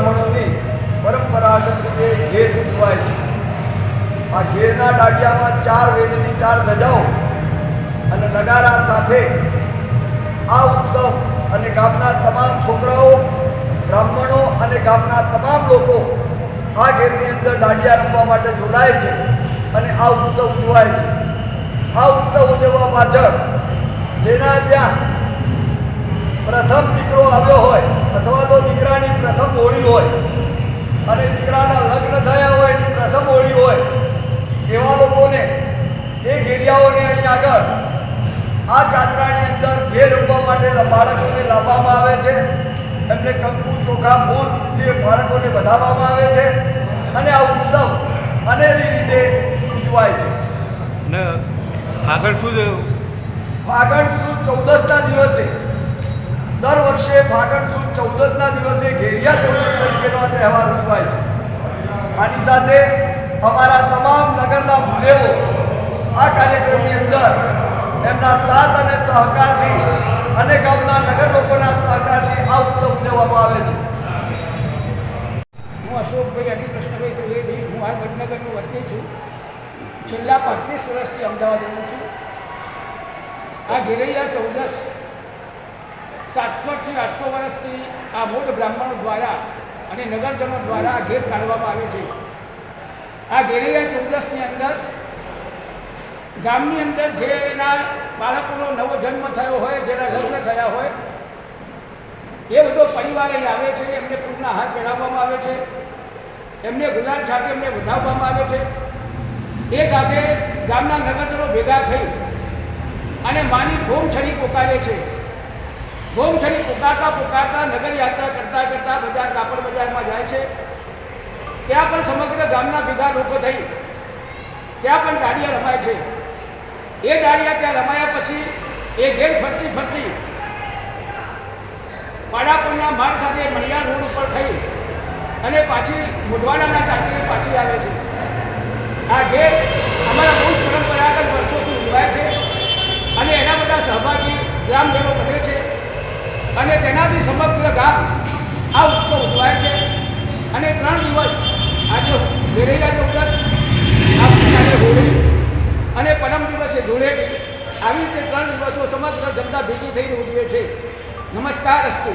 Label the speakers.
Speaker 1: બ્રાહ્મણોની પરંપરાગત રીતે ઘેર ઉજવાય છે। આ ઘેરના દાંડિયામાં 4 વેદની 4 ધજાઓ અને નગારા સાથે આ ઉત્સવ અને ગામના તમામ છોકરાઓ, બ્રાહ્મણો અને ગામના તમામ લોકો આ ઘેરની અંદર દાંડિયા રમવા માટે જોડાય છે અને આ ઉત્સવ ઉજવાય છે। આ ઉત્સવ ઉજવવા પાછળ જેના ત્યાં પ્રથમ દીકરો આવ્યો હોય અથવા તો દીકરાની પ્રથમ હોળી હોય અને દીકરાના લગ્ન થયા હોય એની પ્રથમ હોળી હોય એવા લોકોને એ ઘેરિયાઓને અહીં આગળ આ જાત્રાની અંદર ઘેર રમવા માટે બાળકોને લાવવામાં આવે છે। એમને કંકુ, ચોખા, ફૂલથી બાળકોને વધાવવામાં આવે છે અને આ ઉત્સવ અનેરી રીતે ઉજવાય છે।
Speaker 2: અને ફાગણ સુદ
Speaker 1: 14ના દિવસે દર વર્ષે ફાગણ સુદ 14ના દિવસે ઘેરિયા ચૌદસ તરીકેનો આ તહેવાર ઉજવાય છે। આની સાથે અમારા તમામ નગરના ભૂદેવો આ કાર્યક્રમની અંદર એમના સાથ અને સહકારથી અને ગામના નગર લોકોના સહકારથી આ ઉત્સવ ઉજવવામાં આવે છે।
Speaker 3: હું અશોકભાઈ હરિકૃષ્ણભાઈ ત્રિવેદી, હું હાલ વડનગરનો વતની છું। છેલ્લા 35 વર્ષથી અમદાવાદ રહું છું। આ ઘેરૈયા ચૌદસ 700 થી 800 વર્ષથી આ મોટ બ્રાહ્મણો દ્વારા અને નગરજનો દ્વારા ઘેર કાઢવામાં આવે છે। આ ઘેરૈયા ચૌદસની અંદર ગામની અંદર જેના બાળકોનો નવો જન્મ થયો હોય, જેના લગ્ન થયા હોય એ બધો પરિવાર અહીં આવે છે। એમને ફૂલના હાર પહેરાવવામાં આવે છે, એમને ગુલાલ છાંટી એમને વધાવવામાં આવે છે। એ સાથે ગામના નગરજનો ભેગા થઈ અને માની ગોમછડી પોકારે છે। ગોમછડી પોકારતા પોકારતા નગર યાત્રા કરતાં કરતાં બજાર, કાપડ બજારમાં જાય છે। ત્યાં પણ સમગ્ર ગામના ભેગા લોકો થઈ ત્યાં પણ દાંડિયા રમાય છે। એ દાંડિયા ત્યાં રમાયા પછી એ ઘેર ફરતી ફરતી પાડાપુરના માર્ગ સાથે મણિયાર રોડ ઉપર થઈ અને પાછી મુઢવાડાના ચાચરે પાછી આવે છે। આ ઘેર અમારા વંશ પરંપરાગત વર્ષોથી ઉજવાય છે અને એના બધા સહભાગી ગ્રામજનો બને છે અને તેનાથી સમગ્ર ગામ આ ઉત્સવ ઉજવાય છે। અને 3 દિવસ આજે ઘેરૈયા ચૌદસ, આવતીકાલે હોળી અને પરમ દિવસે ધૂળેટી, આવી રીતે 3 દિવસો સમગ્ર જનતા ભેગી થઈને ઉજવે છે। નમસ્કાર અસ્તુ।